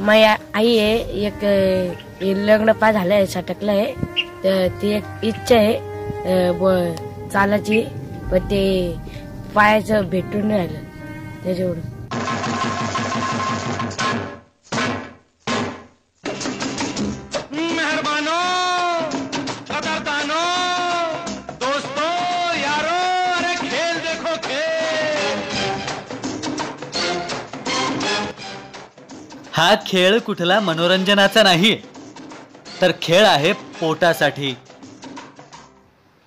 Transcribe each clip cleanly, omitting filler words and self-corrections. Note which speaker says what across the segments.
Speaker 1: माझी आई आहे एक लग्न पाय झालंय सटकलं आहे तर ती एक इच्छा आहे चालायची पण ते पायाचं भेटून नाही राहिलं त्याच्यामुळे
Speaker 2: हा खेळ कुठला मनोरंजनाचा नाही तर खेळ आहे पोटासाठी।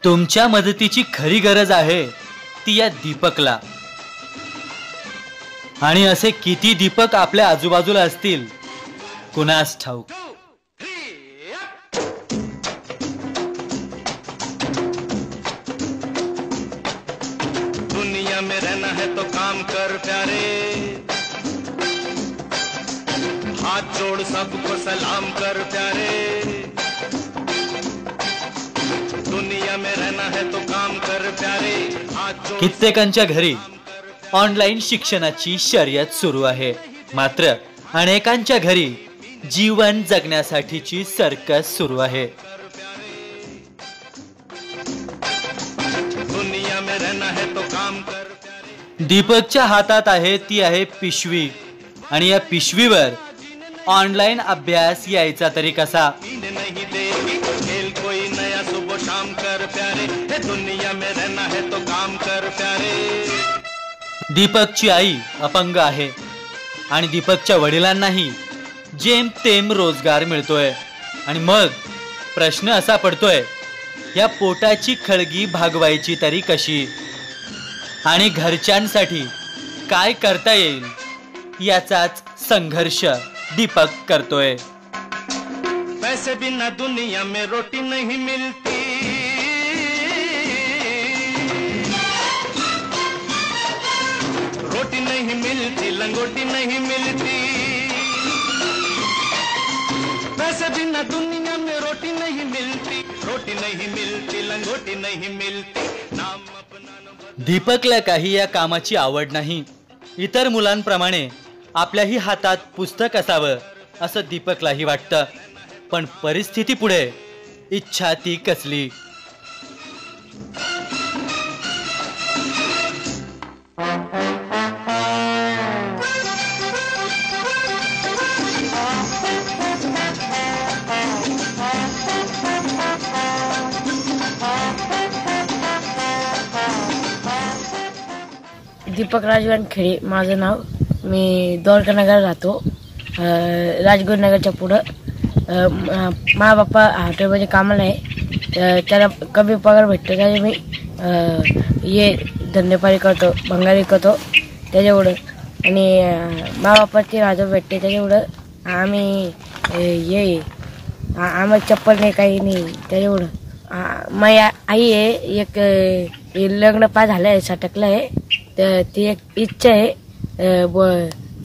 Speaker 2: तुमच्या मदतीची खरी गरज आहे ती या दीपकला। आणि असे किती दीपक आपल्या आजूबाजूला असतील कुणास ठाऊक।
Speaker 3: दुनिया में रहना है तो काम कर प्यारे, हाथ जोड़ सबको सलाम कर प्यारे। दुनिया में रहना है तो काम कर प्यारे, हाथ जोड़।
Speaker 2: कित्येकांच्या घरी ऑनलाईन शिक्षणाची शर्यत सुरू आहे, मात्र अनेकांच्या घरी जीवन जगण्यासाठीची सर्कस सुरू आहे।
Speaker 3: दुनिया में रहना है तो काम कर प्यारे।
Speaker 2: दीपकच्या हातात आहे ती आहे पिशवी आणि या पिशवीवर ऑनलाइन अभ्यास यायचा तरी कसा।
Speaker 3: नहीं देगी खेल कोई नया सुबह शाम कर प्यारे, दुनिया में रहना है तो काम कर प्यारे।
Speaker 2: दीपकची आई अपंग आहे आणि दीपकच्या वडिलांनाही जेमतेम रोजगार मिळतोय आणि मग प्रश्न असा पडतोय या पोटाची खळगी भागवायची तरी कशी आणि घरच्यांसाठी काय करता येईल याचाच संघर्ष दीपक करतोय।
Speaker 3: पैसे बिना दुनिया में रोटी नहीं मिलती, रोटी नहीं मिलती लंगोटी नहीं मिलती। पैसे बिना दुनिया में रोटी नहीं मिलती, रोटी नहीं मिलती लंगोटी नहीं मिलती। नाम अपना
Speaker 2: दीपकला काही या कामाची आवड नाही। इतर मुलांप्रमाणे आपल्याही हातात पुस्तक असावं असं दीपकलाही वाटतं, पण परिस्थिती पुढे इच्छा ती कसली।
Speaker 1: दीपक राजवान खेडे माझं नाव। मी द्वारकानगर राहतो, राजगुरुनगरच्या पुढं। मा बाप्पा हॉटेलमध्ये कामाला आहे, त्याला कमी पगार भेटतो त्याचे मी ये धंदेपारी करतो, भंगारी करतो त्याच्यामुळं। आणि मा बाप्पाची राजा भेटते त्याच्यामुळं आम्ही ये आम्हाला चप्पल नाही काही नाही त्याच्यामुळं। माझी आई आहे एक लग्न पाय झालंय सटकलं आहे तर ती एक इच्छा आहे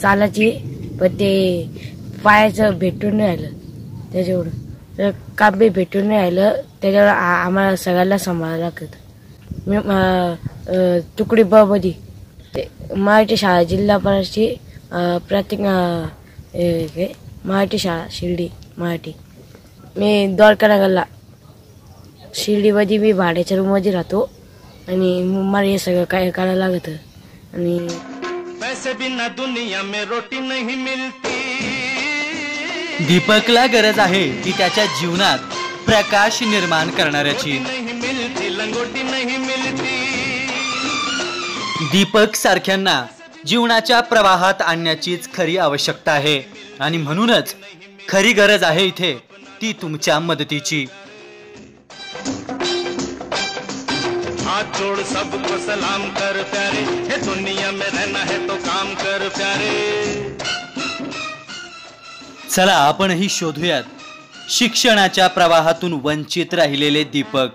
Speaker 1: चालायची पण ते पायाचं भेटून नाही राहिलं त्याच्यामुळं काम बी भेटून नाही राहिलं त्याच्यावर आम्हाला सगळ्याला सांभाळायला लागतं। मी तुकडी ब मध्ये ते मराठी शाळा जिल्हा परिषदची प्राथमिक मराठी शाळा शिर्डी मराठी। मी द्वारकानगरला शिर्डीमध्ये मी भाड्याच्या रूममध्ये राहतो आणि मला हे सगळं काय करायला लागतं। आणि
Speaker 3: पैसे बिना दुनिया में रोटी नहीं मिलती।
Speaker 2: दीपकला गरज आहे की त्याच्या जीवनात प्रकाश निर्माण करणाऱ्याची।
Speaker 3: नहीं मिलती लंगोटी नहीं मिलती।
Speaker 2: दीपक सारख्यांना जीवनाच्या प्रवाहात आणण्याचीच खरी आवश्यकता आहे आणि म्हणूनच खरी गरज आहे इथे ती तुमच्या मदतीची।
Speaker 3: हाथ जोड़ सबको सलाम कर प्यारे, दुनिया में रहना है तो काम कर प्यारे।
Speaker 2: चला आपणही शोधूयात शिक्षणाच्या प्रवाहातून वंचित राहिलेले दीपक।